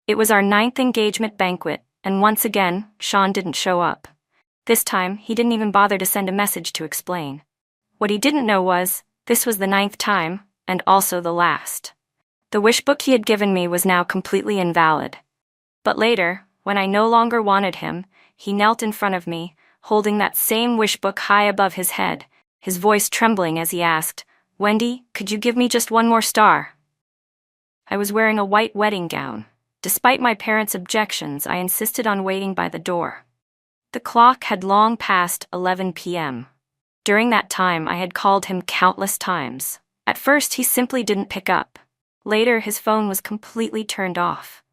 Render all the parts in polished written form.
It was our 9th engagement banquet, and once again, Sean didn't show up. This time, he didn't even bother to send a message to explain. What he didn't know was, this was the 9th time, and also the last. The wish book he had given me was now completely invalid. But later, when I no longer wanted him, he knelt in front of me, holding that same wish book high above his head, his voice trembling as he asked, "Wendy, could you give me just one more star?" I was wearing a white wedding gown. Despite my parents' objections, I insisted on waiting by the door. The clock had long passed 11 p.m. During that time, I had called him countless times. At first, he simply didn't pick up. Later, his phone was completely turned off.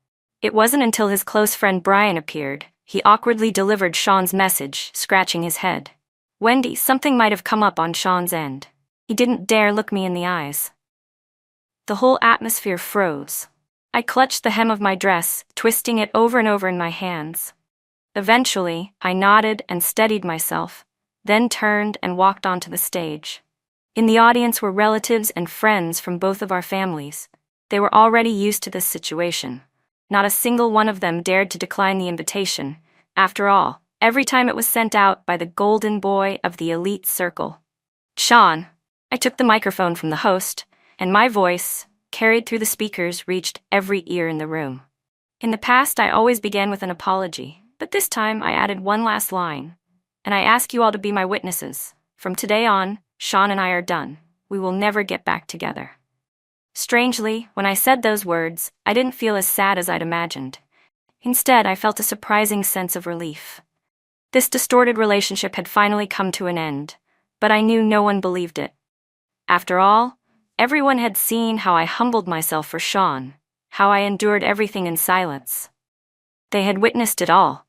It wasn't until his close friend Brian appeared, he awkwardly delivered Sean's message, scratching his head. "Wendy, something might have come up on Sean's end." He didn't dare look me in the eyes. The whole atmosphere froze. I clutched the hem of my dress, twisting it over and over in my hands. Eventually, I nodded and steadied myself, then turned and walked onto the stage. In the audience were relatives and friends from both of our families. They were already used to this situation. Not a single one of them dared to decline the invitation. After all, every time it was sent out by the golden boy of the elite circle. "Sean." I took the microphone from the host, and my voice, carried through the speakers, reached every ear in the room. In the past, I always began with an apology, but this time I added one last line. "And I ask you all to be my witnesses. From today on, Sean and I are done. We will never get back together." Strangely, when I said those words, I didn't feel as sad as I'd imagined. Instead, I felt a surprising sense of relief. This distorted relationship had finally come to an end, but I knew no one believed it. After all, everyone had seen how I humbled myself for Sean, how I endured everything in silence. They had witnessed it all.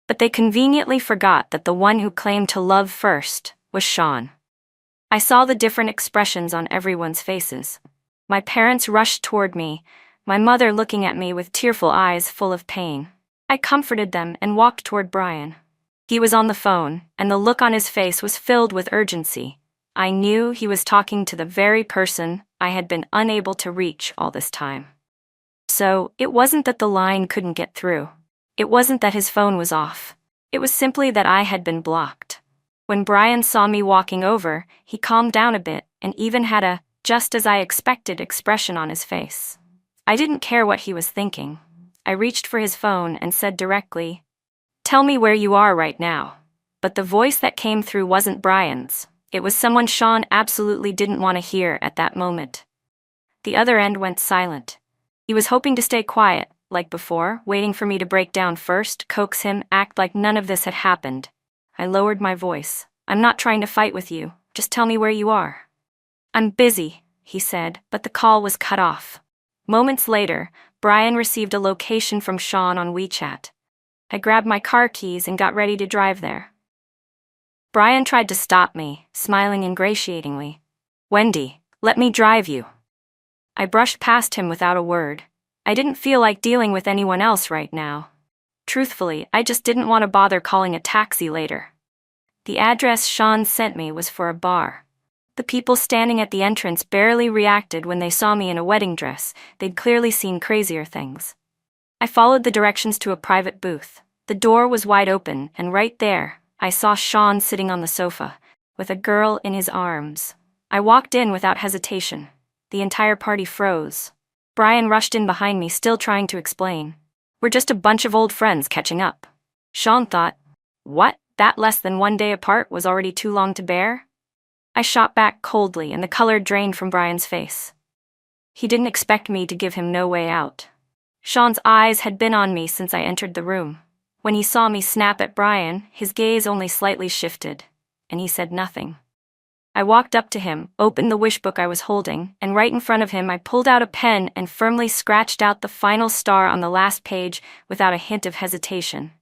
But they conveniently forgot that the one who claimed to love first was Sean. I saw the different expressions on everyone's faces. My parents rushed toward me, my mother looking at me with tearful eyes full of pain. I comforted them and walked toward Brian. He was on the phone, and the look on his face was filled with urgency. I knew he was talking to the very person I had been unable to reach all this time. So, it wasn't that the line couldn't get through. It wasn't that his phone was off. It was simply that I had been blocked. When Brian saw me walking over, he calmed down a bit and even had a "just as I expected" expression on his face. I didn't care what he was thinking. I reached for his phone and said directly, "Tell me where you are right now." But the voice that came through wasn't Brian's. It was someone Sean absolutely didn't want to hear at that moment. The other end went silent. He was hoping to stay quiet, like before, waiting for me to break down first, coax him, act like none of this had happened. I lowered my voice. "I'm not trying to fight with you. Just tell me where you are." "I'm busy," he said, but the call was cut off. Moments later, Brian received a location from Sean on WeChat. I grabbed my car keys and got ready to drive there. Brian tried to stop me, smiling ingratiatingly. "Wendy, let me drive you." I brushed past him without a word. I didn't feel like dealing with anyone else right now. Truthfully, I just didn't want to bother calling a taxi later. The address Sean sent me was for a bar. The people standing at the entrance barely reacted when they saw me in a wedding dress. They'd clearly seen crazier things. I followed the directions to a private booth. The door was wide open, and right there, I saw Sean sitting on the sofa, with a girl in his arms. I walked in without hesitation. The entire party froze. Brian rushed in behind me, still trying to explain. "We're just a bunch of old friends catching up." Sean thought, "What? That less than 1 day apart was already too long to bear?" I shot back coldly, and the color drained from Brian's face. He didn't expect me to give him no way out. Sean's eyes had been on me since I entered the room. When he saw me snap at Brian, his gaze only slightly shifted, and he said nothing. I walked up to him, opened the wish book I was holding, and right in front of him I pulled out a pen and firmly scratched out the final star on the last page without a hint of hesitation.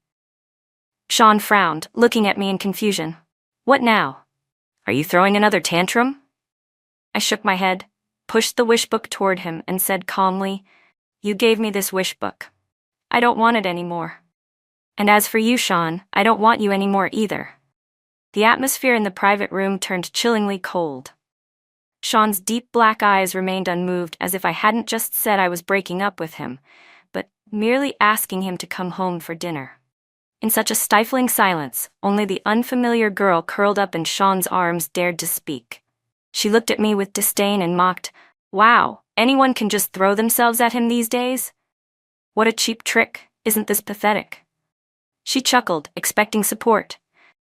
Sean frowned, looking at me in confusion. "What now? Are you throwing another tantrum?" I shook my head, pushed the wish book toward him, and said calmly, "You gave me this wish book. I don't want it anymore. And as for you, Sean, I don't want you anymore either." The atmosphere in the private room turned chillingly cold. Sean's deep black eyes remained unmoved, as if I hadn't just said I was breaking up with him, but merely asking him to come home for dinner. In such a stifling silence, only the unfamiliar girl curled up in Sean's arms dared to speak. She looked at me with disdain and mocked, "Wow, anyone can just throw themselves at him these days? What a cheap trick, isn't this pathetic?" She chuckled, expecting support.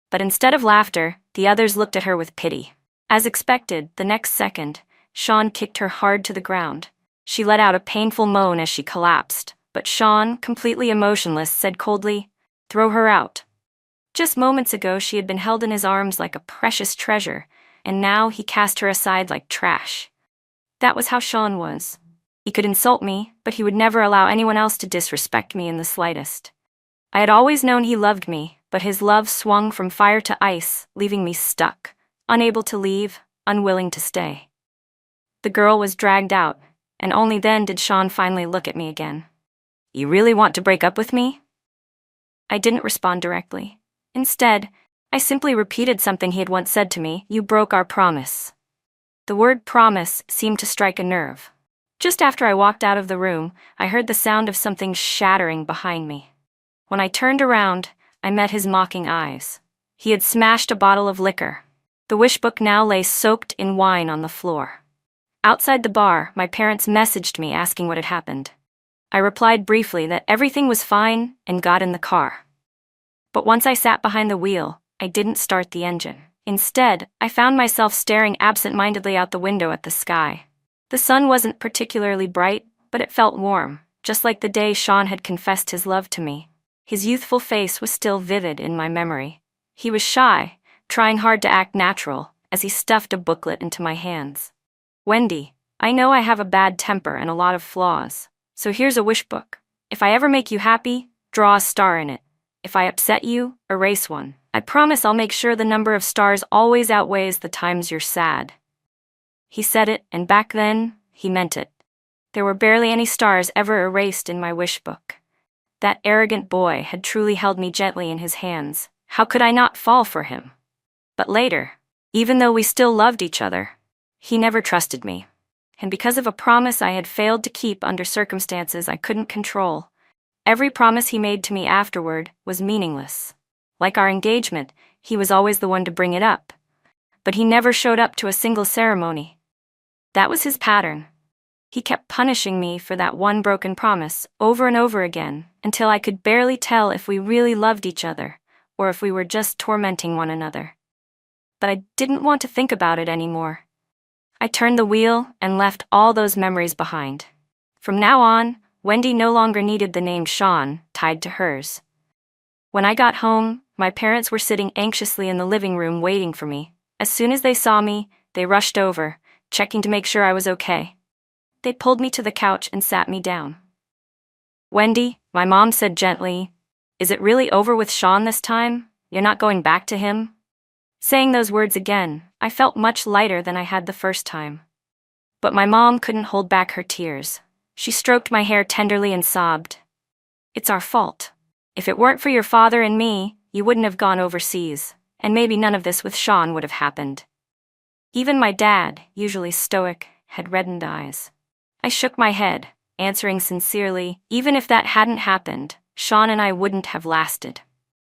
But instead of laughter, the others looked at her with pity. As expected, the next second, Sean kicked her hard to the ground. She let out a painful moan as she collapsed, but Sean, completely emotionless, said coldly, "Throw her out." Just moments ago she had been held in his arms like a precious treasure, and now he cast her aside like trash. That was how Sean was. He could insult me, but he would never allow anyone else to disrespect me in the slightest. I had always known he loved me, but his love swung from fire to ice, leaving me stuck, unable to leave, unwilling to stay. The girl was dragged out, and only then did Sean finally look at me again. "You really want to break up with me?" I didn't respond directly. Instead, I simply repeated something he had once said to me: "You broke our promise." The word promise seemed to strike a nerve. Just after I walked out of the room, I heard the sound of something shattering behind me. When I turned around, I met his mocking eyes. He had smashed a bottle of liquor. The wish book now lay soaked in wine on the floor. Outside the bar, my parents messaged me asking what had happened. I replied briefly that everything was fine and got in the car. But once I sat behind the wheel, I didn't start the engine. Instead, I found myself staring absent-mindedly out the window at the sky. The sun wasn't particularly bright, but it felt warm, just like the day Sean had confessed his love to me. His youthful face was still vivid in my memory. He was shy, trying hard to act natural, as he stuffed a booklet into my hands. "Wendy, I know I have a bad temper and a lot of flaws. So here's a wish book. If I ever make you happy, draw a star in it. If I upset you, erase one. I promise I'll make sure the number of stars always outweighs the times you're sad." He said it, and back then, he meant it. There were barely any stars ever erased in my wish book. That arrogant boy had truly held me gently in his hands. How could I not fall for him? But later, even though we still loved each other, he never trusted me. And because of a promise I had failed to keep under circumstances I couldn't control, every promise he made to me afterward was meaningless. Like our engagement, he was always the one to bring it up, but he never showed up to a single ceremony. That was his pattern. He kept punishing me for that one broken promise over and over again until I could barely tell if we really loved each other or if we were just tormenting one another. But I didn't want to think about it anymore. I turned the wheel and left all those memories behind. From now on, Wendy no longer needed the name Sean tied to hers. When I got home, my parents were sitting anxiously in the living room waiting for me. As soon as they saw me, they rushed over, checking to make sure I was okay. They pulled me to the couch and sat me down. "Wendy," my mom said gently, "is it really over with Sean this time? You're not going back to him?" Saying those words again, I felt much lighter than I had the first time. But my mom couldn't hold back her tears. She stroked my hair tenderly and sobbed. "It's our fault. If it weren't for your father and me, you wouldn't have gone overseas, and maybe none of this with Sean would have happened." Even my dad, usually stoic, had reddened eyes. I shook my head, answering sincerely, "Even if that hadn't happened, Sean and I wouldn't have lasted.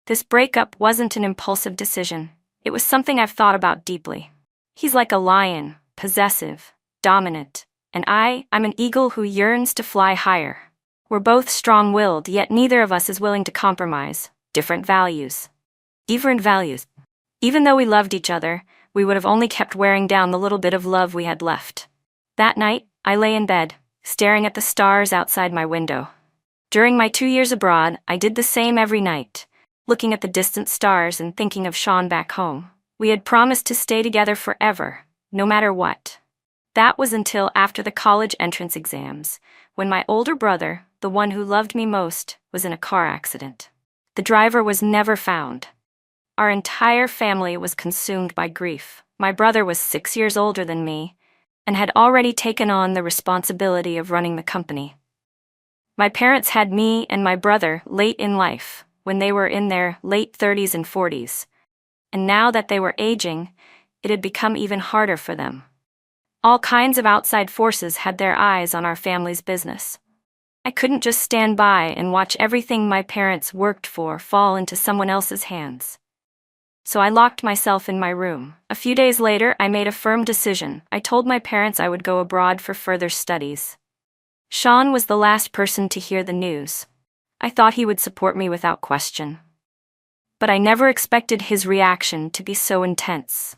This breakup wasn't an impulsive decision. It was something I've thought about deeply. He's like a lion, possessive, dominant, and I'm an eagle who yearns to fly higher. We're both strong-willed, yet neither of us is willing to compromise. Different values. Different values. Even though we loved each other, we would have only kept wearing down the little bit of love we had left." That night, I lay in bed, staring at the stars outside my window. During my 2 years abroad, I did the same every night, looking at the distant stars and thinking of Sean back home. We had promised to stay together forever, no matter what. That was until after the college entrance exams, when my older brother, the one who loved me most, was in a car accident. The driver was never found. Our entire family was consumed by grief. My brother was 6 years older than me, and had already taken on the responsibility of running the company. My parents had me and my brother late in life, when they were in their late 30s and 40s, and now that they were aging, it had become even harder for them. All kinds of outside forces had their eyes on our family's business. I couldn't just stand by and watch everything my parents worked for fall into someone else's hands. So I locked myself in my room. A few days later, I made a firm decision. I told my parents I would go abroad for further studies. Sean was the last person to hear the news. I thought he would support me without question. But I never expected his reaction to be so intense.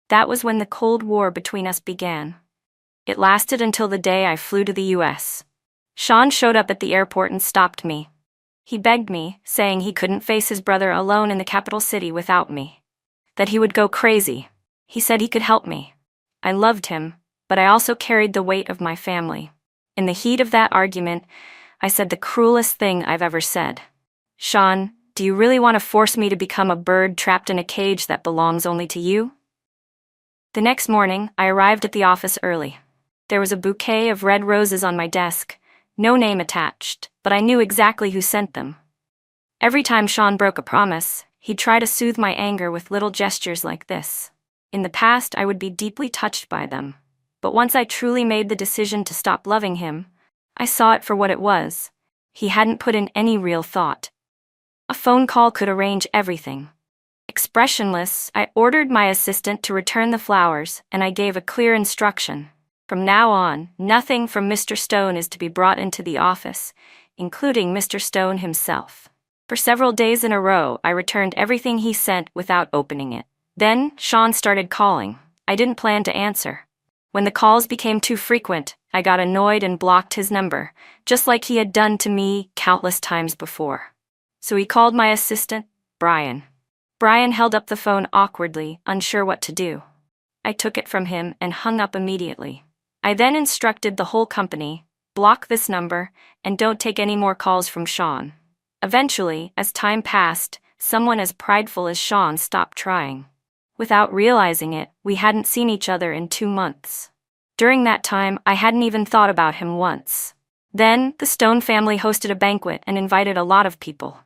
That was when the Cold War between us began. It lasted until the day I flew to the US. Sean showed up at the airport and stopped me. He begged me, saying he couldn't face his brother alone in the capital city without me. That he would go crazy. He said he could help me. I loved him, but I also carried the weight of my family. In the heat of that argument, I said the cruelest thing I've ever said. Sean, do you really want to force me to become a bird trapped in a cage that belongs only to you? The next morning, I arrived at the office early. There was a bouquet of red roses on my desk, no name attached, but I knew exactly who sent them. Every time Sean broke a promise, he'd try to soothe my anger with little gestures like this. In the past, I would be deeply touched by them. But once I truly made the decision to stop loving him, I saw it for what it was. He hadn't put in any real thought. A phone call could arrange everything. Expressionless, I ordered my assistant to return the flowers, and I gave a clear instruction. From now on, nothing from Mr. Stone is to be brought into the office, including Mr. Stone himself. For several days in a row, I returned everything he sent without opening it. Then, Sean started calling. I didn't plan to answer. When the calls became too frequent, I got annoyed and blocked his number, just like he had done to me countless times before. So he called my assistant, Brian. Brian held up the phone awkwardly, unsure what to do. I took it from him and hung up immediately. I then instructed the whole company, block this number, and don't take any more calls from Sean. Eventually, as time passed, someone as prideful as Sean stopped trying. Without realizing it, we hadn't seen each other in 2 months. During that time, I hadn't even thought about him once. Then, the Stone family hosted a banquet and invited a lot of people.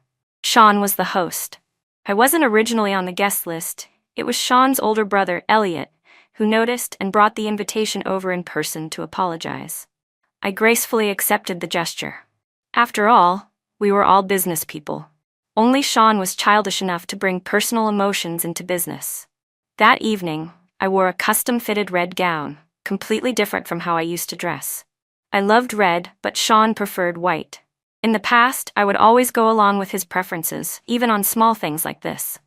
Sean was the host. I wasn't originally on the guest list. It was Sean's older brother, Elliot, who noticed and brought the invitation over in person to apologize. I gracefully accepted the gesture. After all, we were all business people. Only Sean was childish enough to bring personal emotions into business. That evening, I wore a custom-fitted red gown, completely different from how I used to dress. I loved red, but Sean preferred white. In the past, I would always go along with his preferences, even on small things like this.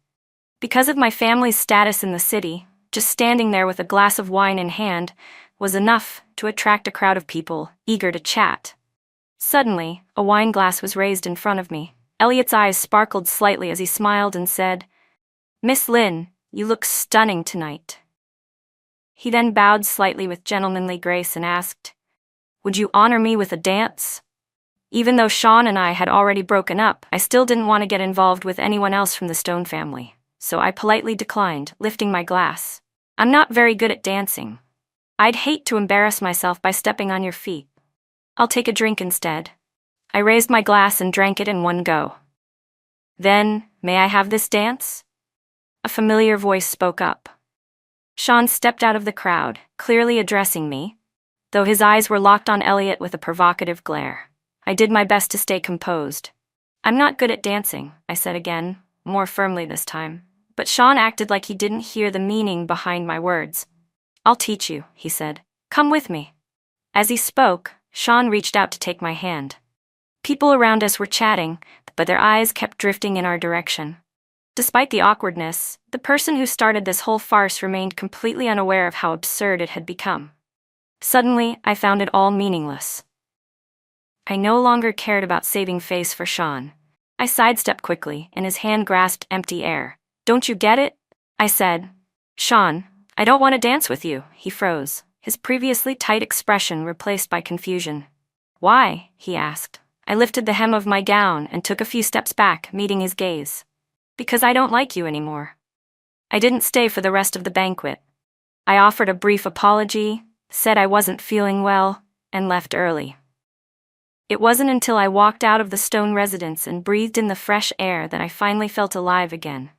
Because of my family's status in the city, just standing there with a glass of wine in hand was enough to attract a crowd of people eager to chat. Suddenly, a wine glass was raised in front of me. Elliot's eyes sparkled slightly as he smiled and said, "Miss Lynn, you look stunning tonight." He then bowed slightly with gentlemanly grace and asked, "Would you honor me with a dance?" Even though Sean and I had already broken up, I still didn't want to get involved with anyone else from the Stone family, so I politely declined, lifting my glass. "I'm not very good at dancing. I'd hate to embarrass myself by stepping on your feet. I'll take a drink instead." I raised my glass and drank it in one go. "Then, may I have this dance?" A familiar voice spoke up. Sean stepped out of the crowd, clearly addressing me, though his eyes were locked on Elliot with a provocative glare. I did my best to stay composed. "I'm not good at dancing," I said again, more firmly this time. But Sean acted like he didn't hear the meaning behind my words. "I'll teach you," he said. "Come with me." As he spoke, Sean reached out to take my hand. People around us were chatting, but their eyes kept drifting in our direction. Despite the awkwardness, the person who started this whole farce remained completely unaware of how absurd it had become. Suddenly, I found it all meaningless. I no longer cared about saving face for Sean. I sidestepped quickly, and his hand grasped empty air. "Don't you get it?" I said. "Sean, I don't want to dance with you." He froze, his previously tight expression replaced by confusion. "Why?" he asked. I lifted the hem of my gown and took a few steps back, meeting his gaze. "Because I don't like you anymore." I didn't stay for the rest of the banquet. I offered a brief apology, said I wasn't feeling well, and left early. It wasn't until I walked out of the Stone residence and breathed in the fresh air that I finally felt alive again.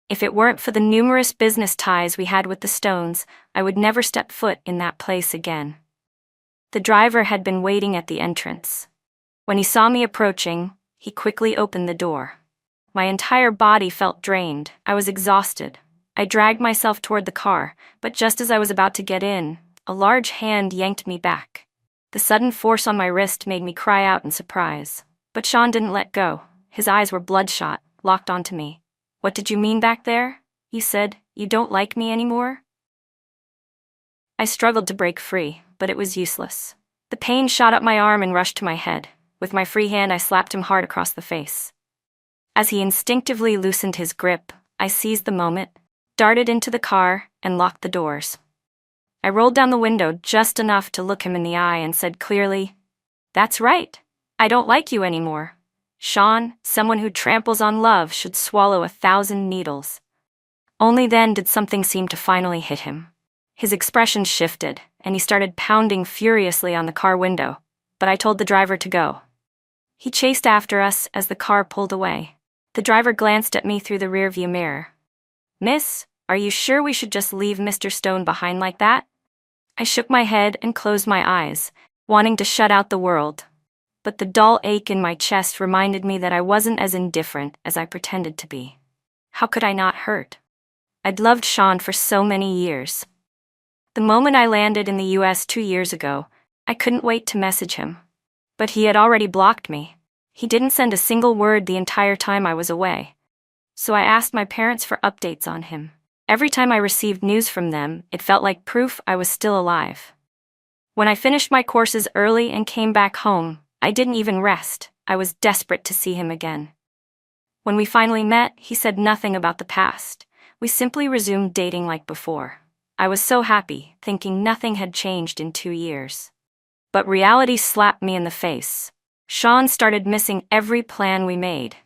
If it weren't for the numerous business ties we had with the Stones, I would never step foot in that place again. The driver had been waiting at the entrance. When he saw me approaching, he quickly opened the door. My entire body felt drained. I was exhausted. I dragged myself toward the car, but just as I was about to get in, a large hand yanked me back. The sudden force on my wrist made me cry out in surprise. But Sean didn't let go. His eyes were bloodshot, locked onto me. "What did you mean back there?" he said. "You don't like me anymore?" I struggled to break free, but it was useless. The pain shot up my arm and rushed to my head. With my free hand, I slapped him hard across the face. As he instinctively loosened his grip, I seized the moment, darted into the car, and locked the doors. I rolled down the window just enough to look him in the eye and said clearly, "That's right. I don't like you anymore. Sean, someone who tramples on love should swallow 1,000 needles." Only then did something seem to finally hit him. His expression shifted, and he started pounding furiously on the car window, but I told the driver to go. He chased after us as the car pulled away. The driver glanced at me through the rearview mirror. "Miss, are you sure we should just leave Mr. Stone behind like that?" I shook my head and closed my eyes, wanting to shut out the world. But the dull ache in my chest reminded me that I wasn't as indifferent as I pretended to be. How could I not hurt? I'd loved Sean for so many years. The moment I landed in the US 2 years ago, I couldn't wait to message him. But he had already blocked me. He didn't send a single word the entire time I was away. So I asked my parents for updates on him. Every time I received news from them, it felt like proof I was still alive. When I finished my courses early and came back home, I didn't even rest. I was desperate to see him again. When we finally met, he said nothing about the past. We simply resumed dating like before. I was so happy, thinking nothing had changed in 2 years. But reality slapped me in the face. Sean started missing every plan we made.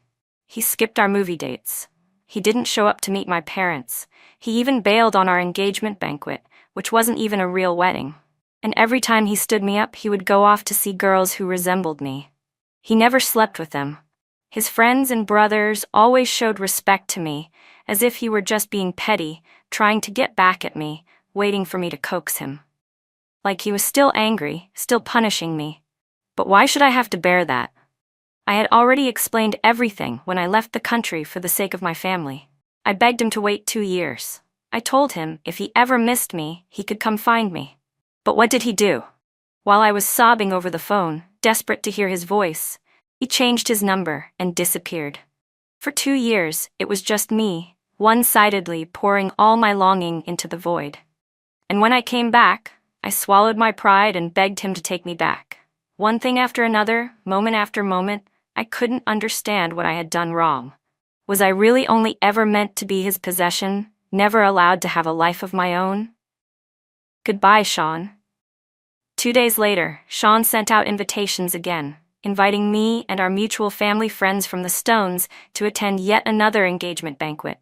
He skipped our movie dates. He didn't show up to meet my parents. He even bailed on our engagement banquet, which wasn't even a real wedding. And every time he stood me up, he would go off to see girls who resembled me. He never slept with them. His friends and brothers always showed respect to me, as if he were just being petty, trying to get back at me, waiting for me to coax him. Like he was still angry, still punishing me. But why should I have to bear that? I had already explained everything when I left the country for the sake of my family. I begged him to wait 2 years. I told him if he ever missed me, he could come find me. But what did he do? While I was sobbing over the phone, desperate to hear his voice, he changed his number and disappeared. For 2 years, it was just me, one-sidedly pouring all my longing into the void. And when I came back, I swallowed my pride and begged him to take me back. One thing after another, moment after moment, I couldn't understand what I had done wrong. Was I really only ever meant to be his possession, never allowed to have a life of my own? Goodbye, Sean. 2 days later, Sean sent out invitations again, inviting me and our mutual family friends from the Stones to attend yet another engagement banquet.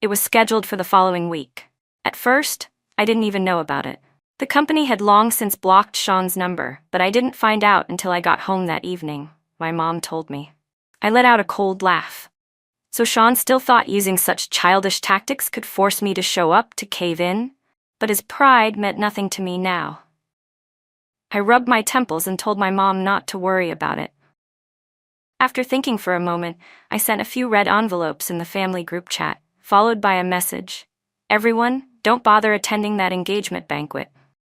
It was scheduled for the following week. At first, I didn't even know about it. The company had long since blocked Sean's number, but I didn't find out until I got home that evening, my mom told me. I let out a cold laugh. So Sean still thought using such childish tactics could force me to show up, to cave in? But his pride meant nothing to me now. I rubbed my temples and told my mom not to worry about it. After thinking for a moment, I sent a few red envelopes in the family group chat, followed by a message. "Everyone, don't bother attending that engagement banquet.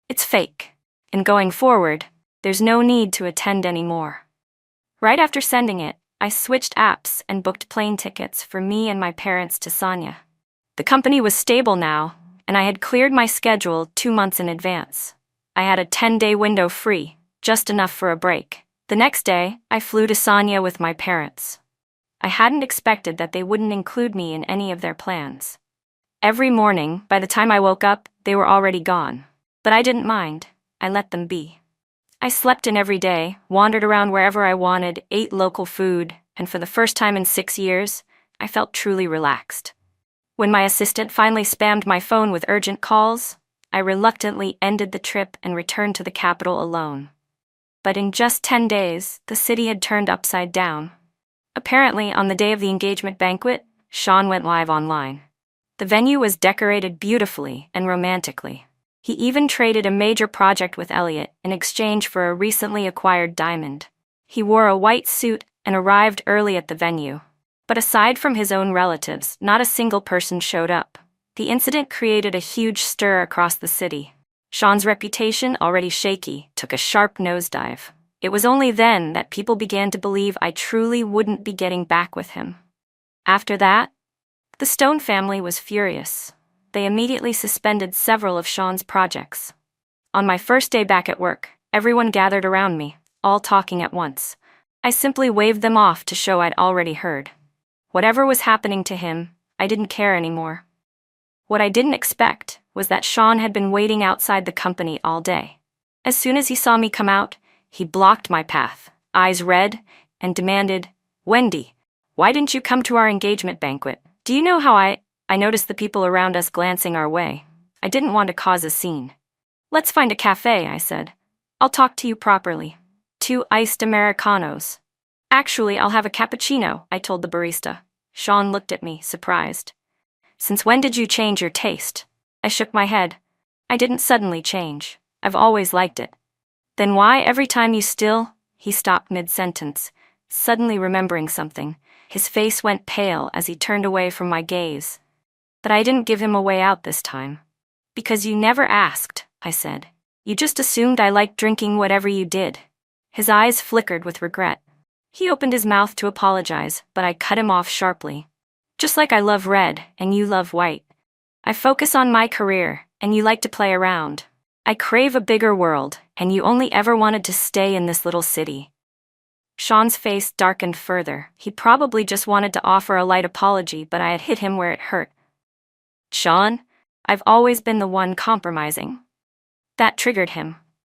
It's fake. And going forward, there's no need to attend anymore." Right after sending it, I switched apps and booked plane tickets for me and my parents to Sanya. The company was stable now, and I had cleared my schedule 2 months in advance. I had a 10-day window free, just enough for a break. The next day, I flew to Sanya with my parents. I hadn't expected that they wouldn't include me in any of their plans. Every morning, by the time I woke up, they were already gone. But I didn't mind. I let them be. I slept in every day, wandered around wherever I wanted, ate local food, and for the first time in 6 years, I felt truly relaxed. When my assistant finally spammed my phone with urgent calls, I reluctantly ended the trip and returned to the capital alone. But in just 10 days, the city had turned upside down. Apparently, on the day of the engagement banquet, Sean went live online. The venue was decorated beautifully and romantically. He even traded a major project with Elliot in exchange for a recently acquired diamond. He wore a white suit and arrived early at the venue. But aside from his own relatives, not a single person showed up. The incident created a huge stir across the city. Sean's reputation, already shaky, took a sharp nosedive. It was only then that people began to believe I truly wouldn't be getting back with him. After that, the Stone family was furious. They immediately suspended several of Sean's projects. On my first day back at work, everyone gathered around me, all talking at once. I simply waved them off to show I'd already heard. Whatever was happening to him, I didn't care anymore. What I didn't expect was that Sean had been waiting outside the company all day. As soon as he saw me come out, he blocked my path, eyes red, and demanded, "Wendy, why didn't you come to our engagement banquet? Do you know how I noticed the people around us glancing our way? I didn't want to cause a scene." "Let's find a cafe," I said. "I'll talk to you properly. 2 iced Americanos." "Actually, I'll have a cappuccino," I told the barista. Sean looked at me, surprised. "Since when did you change your taste?" I shook my head. "I didn't suddenly change. I've always liked it." "Then why every time you still—" He stopped mid-sentence, suddenly remembering something. His face went pale as he turned away from my gaze. But I didn't give him a way out this time. "Because you never asked," I said. "You just assumed I liked drinking whatever you did." His eyes flickered with regret. He opened his mouth to apologize, but I cut him off sharply. "Just like I love red, and you love white. I focus on my career, and you like to play around. I crave a bigger world, and you only ever wanted to stay in this little city." Sean's face darkened further. He probably just wanted to offer a light apology, but I had hit him where it hurt. "Sean, I've always been the one compromising." That triggered him.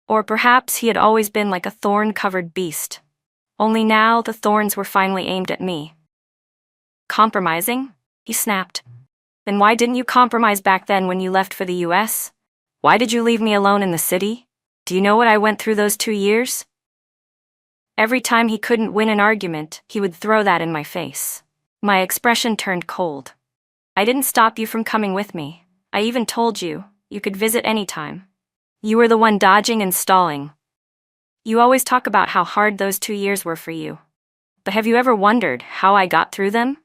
Or perhaps he had always been like a thorn-covered beast. Only now the thorns were finally aimed at me. "Compromising?" he snapped. "Then why didn't you compromise back then when you left for the US? Why did you leave me alone in the city? Do you know what I went through those 2 years?" Every time he couldn't win an argument, he would throw that in my face. My expression turned cold. "I didn't stop you from coming with me. I even told you could visit anytime. You were the one dodging and stalling. You always talk about how hard those 2 years were for you. But have you ever wondered how I got through them?"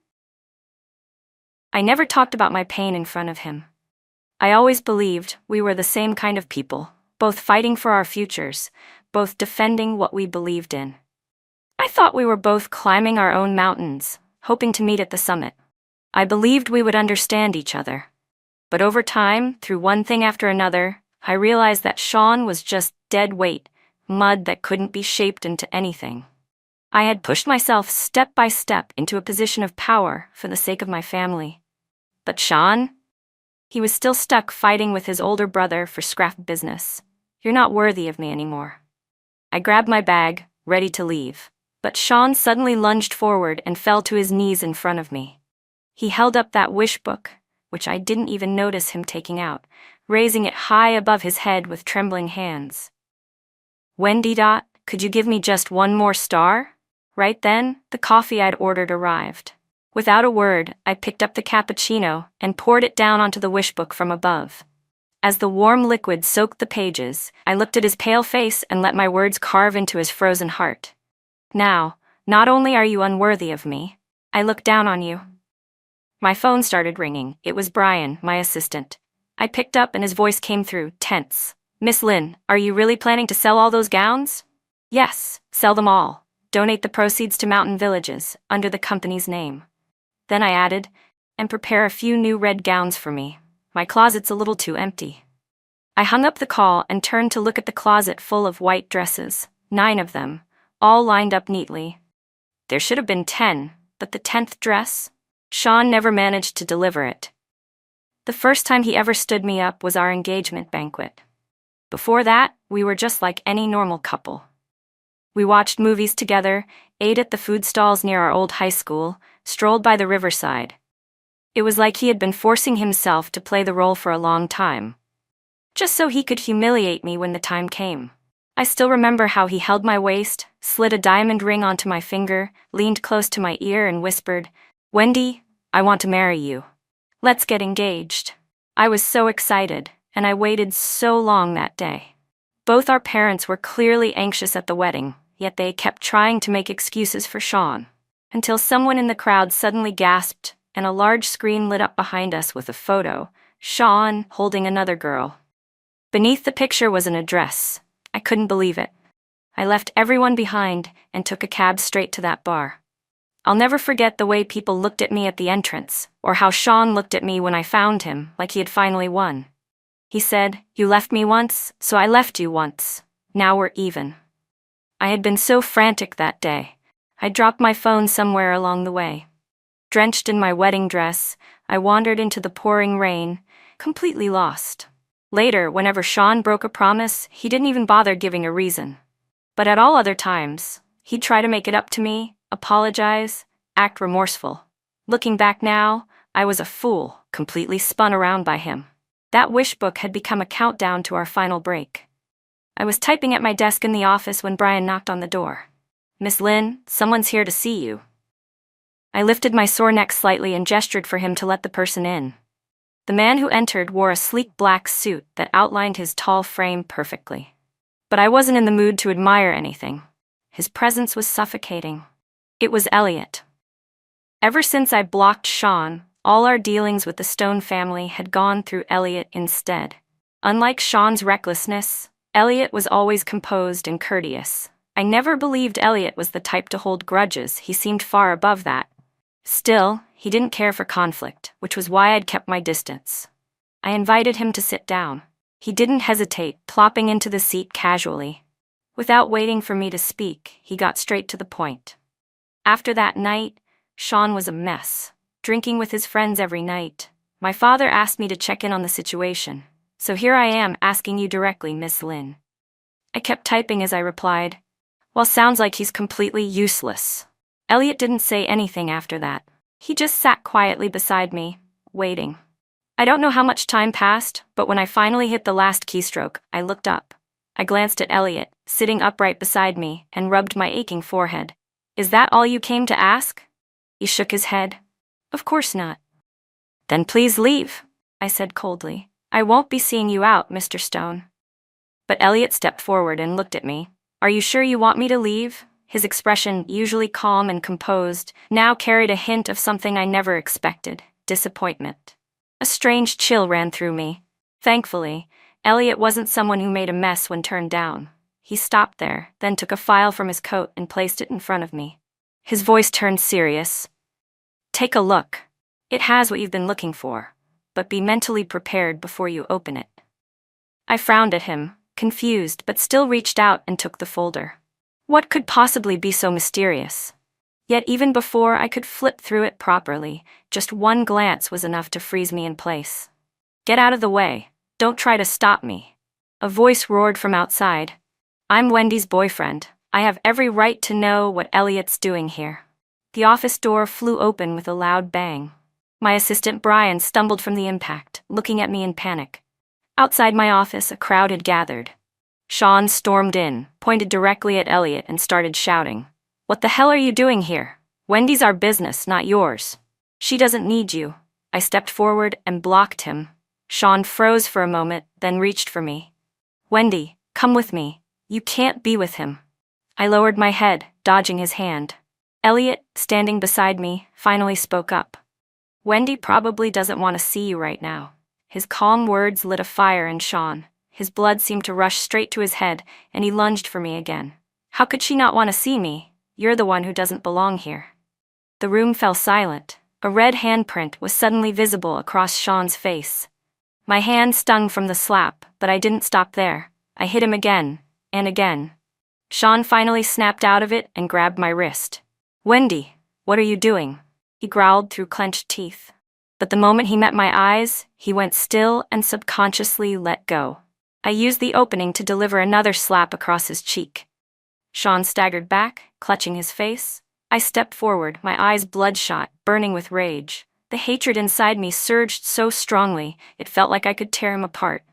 I never talked about my pain in front of him. I always believed we were the same kind of people, both fighting for our futures, both defending what we believed in. I thought we were both climbing our own mountains, hoping to meet at the summit. I believed we would understand each other. But over time, through one thing after another, I realized that Sean was just dead weight, mud that couldn't be shaped into anything. I had pushed myself step by step into a position of power for the sake of my family. But Sean? He was still stuck fighting with his older brother for scrap business. "You're not worthy of me anymore." I grabbed my bag, ready to leave. But Sean suddenly lunged forward and fell to his knees in front of me. He held up that wish book, which I didn't even notice him taking out, raising it high above his head with trembling hands. "Wendy, could you give me just one more star?" Right then, the coffee I'd ordered arrived. Without a word, I picked up the cappuccino and poured it down onto the wish book from above. As the warm liquid soaked the pages, I looked at his pale face and let my words carve into his frozen heart. "Now, not only are you unworthy of me, I look down on you." My phone started ringing. It was Brian, my assistant. I picked up and his voice came through, tense. "Miss Lynn, are you really planning to sell all those gowns?" "Yes, sell them all. Donate the proceeds to mountain villages, under the company's name." Then I added, "and prepare a few new red gowns for me. My closet's a little too empty." I hung up the call and turned to look at the closet full of white dresses, 9 of them, all lined up neatly. There should have been 10, but the 10th dress? Sean never managed to deliver it. The first time he ever stood me up was our engagement banquet. Before that, we were just like any normal couple. We watched movies together, ate at the food stalls near our old high school, strolled by the riverside. It was like he had been forcing himself to play the role for a long time, just so he could humiliate me when the time came. I still remember how he held my waist, slid a diamond ring onto my finger, leaned close to my ear and whispered, "Wendy, I want to marry you. Let's get engaged." I was so excited, and I waited so long that day. Both our parents were clearly anxious at the wedding, yet they kept trying to make excuses for Sean. Until someone in the crowd suddenly gasped, and a large screen lit up behind us with a photo, Sean holding another girl. Beneath the picture was an address. I couldn't believe it. I left everyone behind and took a cab straight to that bar. I'll never forget the way people looked at me at the entrance, or how Sean looked at me when I found him, like he had finally won. He said, "You left me once, so I left you once. Now we're even." I had been so frantic that day. I dropped my phone somewhere along the way. Drenched in my wedding dress, I wandered into the pouring rain, completely lost. Later, whenever Sean broke a promise, he didn't even bother giving a reason. But at all other times, he'd try to make it up to me, apologize, act remorseful. Looking back now, I was a fool, completely spun around by him. That wish book had become a countdown to our final break. I was typing at my desk in the office when Brian knocked on the door. "Miss Lynn, someone's here to see you." I lifted my sore neck slightly and gestured for him to let the person in. The man who entered wore a sleek black suit that outlined his tall frame perfectly. But I wasn't in the mood to admire anything. His presence was suffocating. It was Elliot. Ever since I blocked Sean, all our dealings with the Stone family had gone through Elliot instead. Unlike Sean's recklessness, Elliot was always composed and courteous. I never believed Elliot was the type to hold grudges. He seemed far above that. Still, he didn't care for conflict, which was why I'd kept my distance. I invited him to sit down. He didn't hesitate, plopping into the seat casually. Without waiting for me to speak, he got straight to the point. After that night, Sean was a mess, drinking with his friends every night. My father asked me to check in on the situation, so here I am asking you directly, Miss Lynn. I kept typing as I replied, "Well, sounds like he's completely useless." Elliot didn't say anything after that. He just sat quietly beside me, waiting. I don't know how much time passed, but when I finally hit the last keystroke, I looked up. I glanced at Elliot, sitting upright beside me, and rubbed my aching forehead. "Is that all you came to ask?" He shook his head. "Of course not." "Then please leave," I said coldly. "I won't be seeing you out, Mr. Stone." But Elliot stepped forward and looked at me. "Are you sure you want me to leave?" His expression, usually calm and composed, now carried a hint of something I never expected: disappointment. A strange chill ran through me. Thankfully, Elliot wasn't someone who made a mess when turned down. He stopped there, then took a file from his coat and placed it in front of me. His voice turned serious. "Take a look. It has what you've been looking for, but be mentally prepared before you open it." I frowned at him, confused, but still reached out and took the folder. What could possibly be so mysterious? Yet even before I could flip through it properly, just one glance was enough to freeze me in place. "Get out of the way. Don't try to stop me." A voice roared from outside. "I'm Wendy's boyfriend. I have every right to know what Elliot's doing here." The office door flew open with a loud bang. My assistant Brian stumbled from the impact, looking at me in panic. Outside my office, a crowd had gathered. Sean stormed in, pointed directly at Elliot, and started shouting, "What the hell are you doing here? Wendy's our business, not yours. She doesn't need you." I stepped forward and blocked him. Sean froze for a moment, then reached for me. "Wendy, come with me. You can't be with him." I lowered my head, dodging his hand. Elliot, standing beside me, finally spoke up. "Wendy probably doesn't want to see you right now." His calm words lit a fire in Sean. His blood seemed to rush straight to his head, and he lunged for me again. "How could she not want to see me? You're the one who doesn't belong here." The room fell silent. A red handprint was suddenly visible across Sean's face. My hand stung from the slap, but I didn't stop there. I hit him again, and again. Sean finally snapped out of it and grabbed my wrist. "Wendy, what are you doing?" he growled through clenched teeth. But the moment he met my eyes, he went still and subconsciously let go. I used the opening to deliver another slap across his cheek. Sean staggered back, clutching his face. I stepped forward, my eyes bloodshot, burning with rage. The hatred inside me surged so strongly, it felt like I could tear him apart.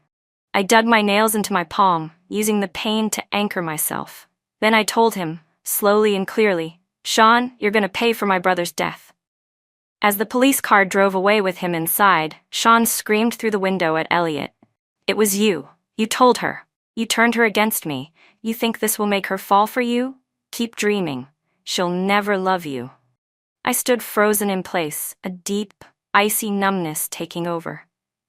I dug my nails into my palm, using the pain to anchor myself. Then I told him, slowly and clearly, "Sean, you're gonna pay for my brother's death." As the police car drove away with him inside, Sean screamed through the window at Elliot. "It was you. You told her. You turned her against me. You think this will make her fall for you? Keep dreaming. She'll never love you. I stood frozen in place, a deep, icy numbness taking over.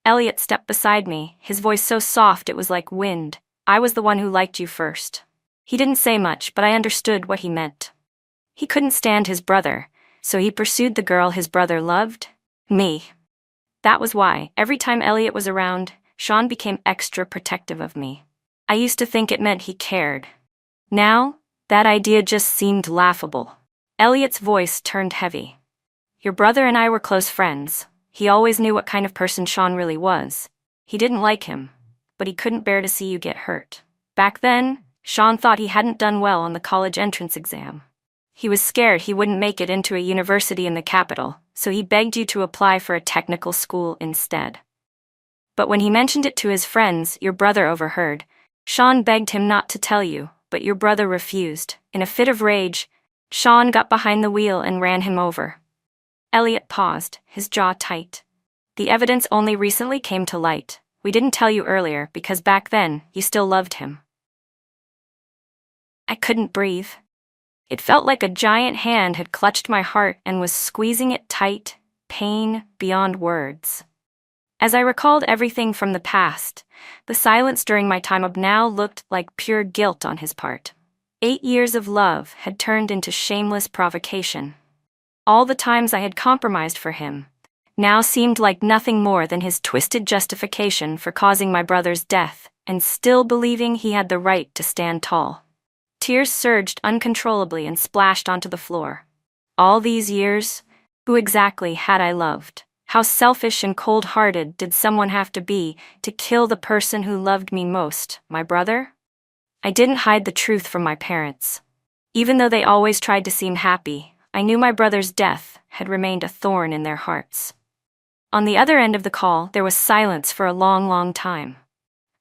Elliot stepped beside me, his voice so soft it was like wind. I was the one who liked you first. He didn't say much, but I understood what he meant. He couldn't stand his brother, so he pursued the girl his brother loved, me. That was why, every time Elliot was around, Sean became extra protective of me. I used to think it meant he cared. Now, that idea just seemed laughable. Elliot's voice turned heavy. Your brother and I were close friends. He always knew what kind of person Sean really was. He didn't like him, but he couldn't bear to see you get hurt. Back then, Sean thought he hadn't done well on the college entrance exam. He was scared he wouldn't make it into a university in the capital, so he begged you to apply for a technical school instead. But when he mentioned it to his friends, your brother overheard. Sean begged him not to tell you, but your brother refused. In a fit of rage, Sean got behind the wheel and ran him over. Elliot paused, his jaw tight. The evidence only recently came to light. We didn't tell you earlier because back then, you still loved him. I couldn't breathe. It felt like a giant hand had clutched my heart and was squeezing it tight, pain beyond words. As I recalled everything from the past, the silence during my time up now looked like pure guilt on his part. 8 years of love had turned into shameless provocation. All the times I had compromised for him now seemed like nothing more than his twisted justification for causing my brother's death and still believing he had the right to stand tall. Tears surged uncontrollably and splashed onto the floor. All these years, who exactly had I loved? How selfish and cold-hearted did someone have to be to kill the person who loved me most, my brother? I didn't hide the truth from my parents. Even though they always tried to seem happy, I knew my brother's death had remained a thorn in their hearts. On the other end of the call, there was silence for a long, long time.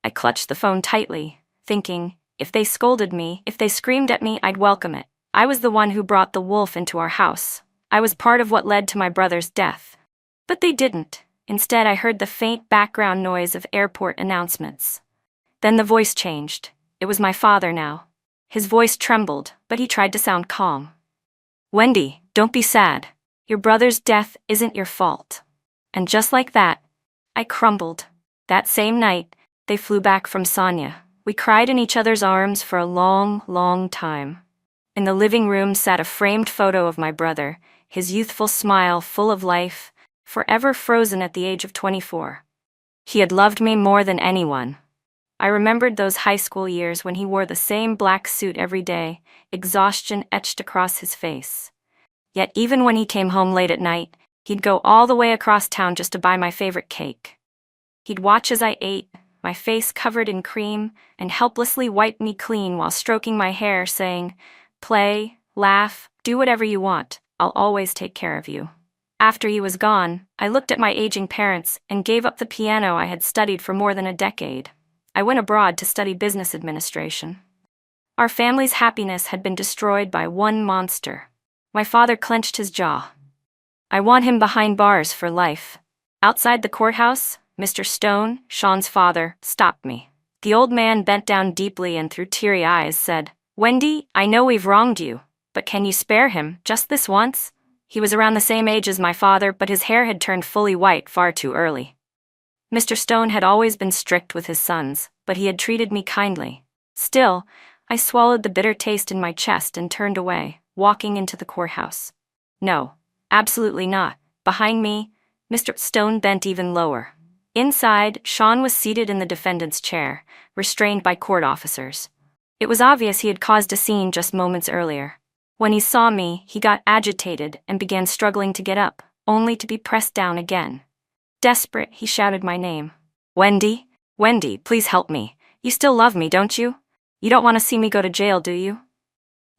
I clutched the phone tightly, thinking, if they scolded me, if they screamed at me, I'd welcome it. I was the one who brought the wolf into our house. I was part of what led to my brother's death. But they didn't. Instead, I heard the faint background noise of airport announcements. Then the voice changed. It was my father now. His voice trembled, but he tried to sound calm. Wendy, don't be sad. Your brother's death isn't your fault. And just like that, I crumbled. That same night, they flew back from Sonia. We cried in each other's arms for a long, long time. In the living room sat a framed photo of my brother, his youthful smile full of life, forever frozen at the age of 24. He had loved me more than anyone. I remembered those high school years when he wore the same black suit every day, exhaustion etched across his face. Yet even when he came home late at night, he'd go all the way across town just to buy my favorite cake. He'd watch as I ate, my face covered in cream, and helplessly wipe me clean while stroking my hair, saying, "Play, laugh, do whatever you want. I'll always take care of you." After he was gone, I looked at my aging parents and gave up the piano I had studied for more than a decade. I went abroad to study business administration. Our family's happiness had been destroyed by one monster. My father clenched his jaw. I want him behind bars for life. Outside the courthouse, Mr. Stone, Sean's father, stopped me. The old man bent down deeply and through teary eyes said, "Wendy, I know we've wronged you, but can you spare him, just this once?" He was around the same age as my father, but his hair had turned fully white far too early. Mr. Stone had always been strict with his sons, but he had treated me kindly. Still, I swallowed the bitter taste in my chest and turned away, walking into the courthouse. No, absolutely not. Behind me, Mr. Stone bent even lower. Inside, Sean was seated in the defendant's chair, restrained by court officers. It was obvious he had caused a scene just moments earlier. When he saw me, he got agitated and began struggling to get up, only to be pressed down again. Desperate, he shouted my name. "Wendy? Wendy, please help me. You still love me, don't you? You don't want to see me go to jail, do you?"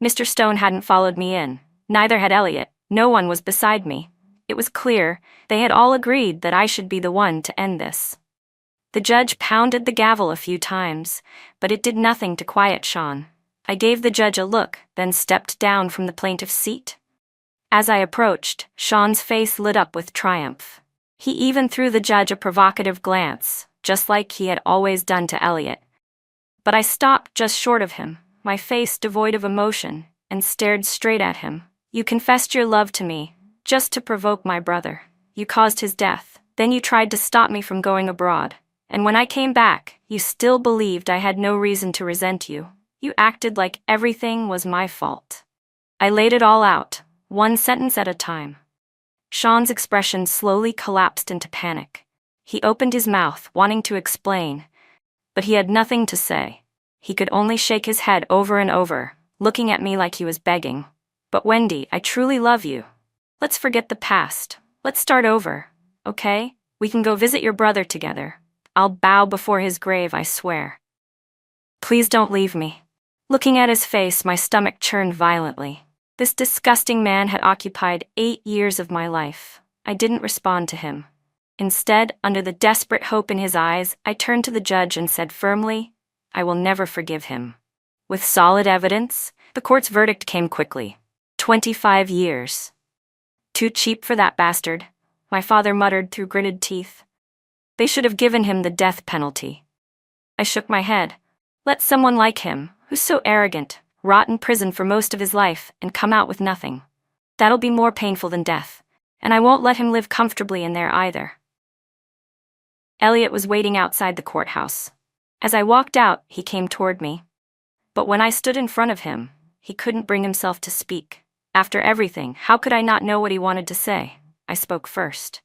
Mr. Stone hadn't followed me in. Neither had Elliot. No one was beside me. It was clear they had all agreed that I should be the one to end this. The judge pounded the gavel a few times, but it did nothing to quiet Sean. I gave the judge a look, then stepped down from the plaintiff's seat. As I approached, Sean's face lit up with triumph. He even threw the judge a provocative glance, just like he had always done to Elliot. But I stopped just short of him, my face devoid of emotion, and stared straight at him. "You confessed your love to me, just to provoke my brother. You caused his death. Then you tried to stop me from going abroad. And when I came back, you still believed I had no reason to resent you. You acted like everything was my fault." I laid it all out, one sentence at a time. Sean's expression slowly collapsed into panic. He opened his mouth, wanting to explain, but he had nothing to say. He could only shake his head over and over, looking at me like he was begging. "But Wendy, I truly love you. Let's forget the past. Let's start over, okay? We can go visit your brother together. I'll bow before his grave, I swear. Please don't leave me." Looking at his face, my stomach churned violently. This disgusting man had occupied 8 years of my life. I didn't respond to him. Instead, under the desperate hope in his eyes, I turned to the judge and said firmly, "I will never forgive him." With solid evidence, the court's verdict came quickly. 25 years. "Too cheap for that bastard," my father muttered through gritted teeth. "They should have given him the death penalty." I shook my head. Let someone like him, who's so arrogant, rot in prison for most of his life and come out with nothing. That'll be more painful than death, and I won't let him live comfortably in there either. Elliot was waiting outside the courthouse. As I walked out, he came toward me. But when I stood in front of him, he couldn't bring himself to speak. After everything, how could I not know what he wanted to say? I spoke first.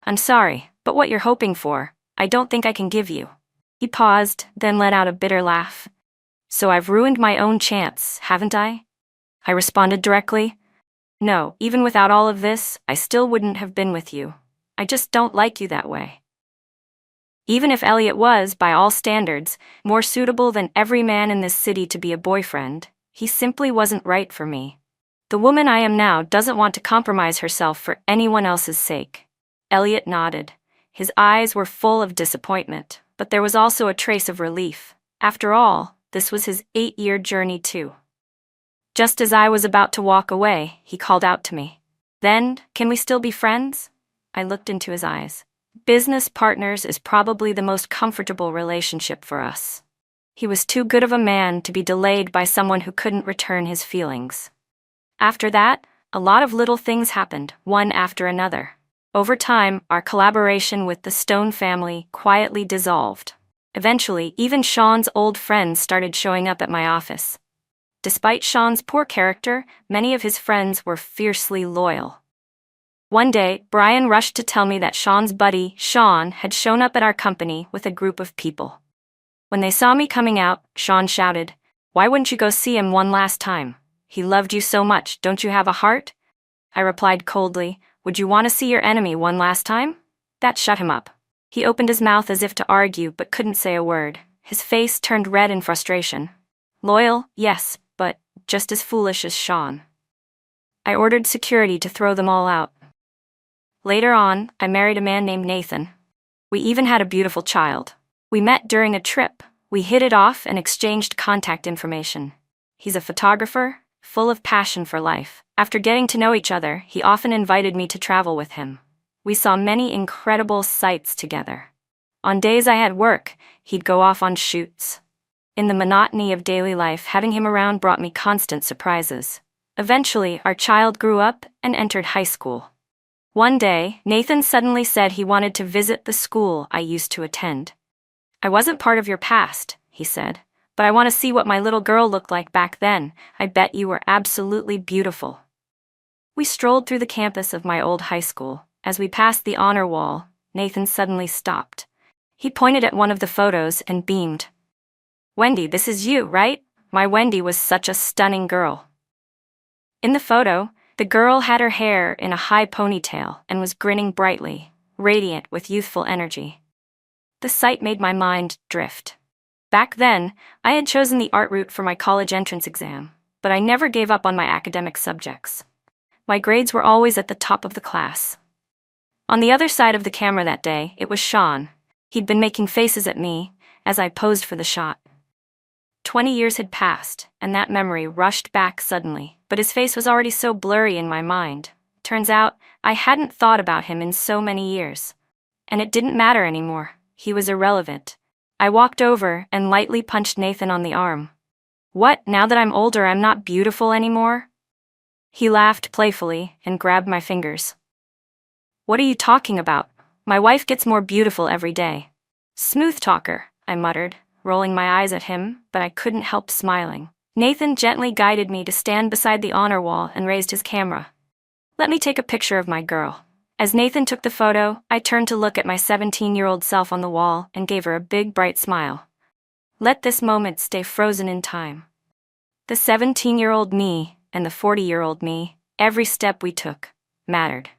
"I'm sorry, but what you're hoping for, I don't think I can give you." He paused, then let out a bitter laugh. "So I've ruined my own chance, haven't I?" I responded directly. "No, even without all of this, I still wouldn't have been with you. I just don't like you that way." Even if Elliot was, by all standards, more suitable than every man in this city to be a boyfriend, he simply wasn't right for me. The woman I am now doesn't want to compromise herself for anyone else's sake. Elliot nodded. His eyes were full of disappointment, but there was also a trace of relief. After all, this was his 8-year journey too. Just as I was about to walk away, he called out to me. "Then, can we still be friends?" I looked into his eyes. "Business partners is probably the most comfortable relationship for us." He was too good of a man to be delayed by someone who couldn't return his feelings. After that, a lot of little things happened, one after another. Over time, our collaboration with the Stone family quietly dissolved. Eventually, even Sean's old friends started showing up at my office. Despite Sean's poor character, many of his friends were fiercely loyal. One day, Brian rushed to tell me that Sean's buddy, Sean, had shown up at our company with a group of people. When they saw me coming out, Sean shouted, "Why wouldn't you go see him one last time? He loved you so much, don't you have a heart?" I replied coldly, "Would you want to see your enemy one last time?" That shut him up. He opened his mouth as if to argue but couldn't say a word. His face turned red in frustration. Loyal, yes, but just as foolish as Sean. I ordered security to throw them all out. Later on, I married a man named Nathan. We even had a beautiful child. We met during a trip. We hit it off and exchanged contact information. He's a photographer, full of passion for life. After getting to know each other, he often invited me to travel with him. We saw many incredible sights together. On days I had work, he'd go off on shoots. In the monotony of daily life, having him around brought me constant surprises. Eventually, our child grew up and entered high school. One day, Nathan suddenly said he wanted to visit the school I used to attend. "I wasn't part of your past," he said, "but I want to see what my little girl looked like back then. I bet you were absolutely beautiful." We strolled through the campus of my old high school. As we passed the honor wall, Nathan suddenly stopped. He pointed at one of the photos and beamed. "Wendy, this is you, right? My Wendy was such a stunning girl." In the photo, the girl had her hair in a high ponytail and was grinning brightly, radiant with youthful energy. The sight made my mind drift. Back then, I had chosen the art route for my college entrance exam, but I never gave up on my academic subjects. My grades were always at the top of the class. On the other side of the camera that day, it was Sean. He'd been making faces at me as I posed for the shot. 20 years had passed, and that memory rushed back suddenly, but his face was already so blurry in my mind. Turns out, I hadn't thought about him in so many years. And it didn't matter anymore. He was irrelevant. I walked over and lightly punched Nathan on the arm. What, now that I'm older, I'm not beautiful anymore? He laughed playfully and grabbed my fingers. What are you talking about? My wife gets more beautiful every day. Smooth talker, I muttered, rolling my eyes at him, but I couldn't help smiling. Nathan gently guided me to stand beside the honor wall and raised his camera. Let me take a picture of my girl. As Nathan took the photo, I turned to look at my 17-year-old self on the wall and gave her a big, bright smile. Let this moment stay frozen in time. The 17-year-old me and the 40-year-old me, every step we took mattered.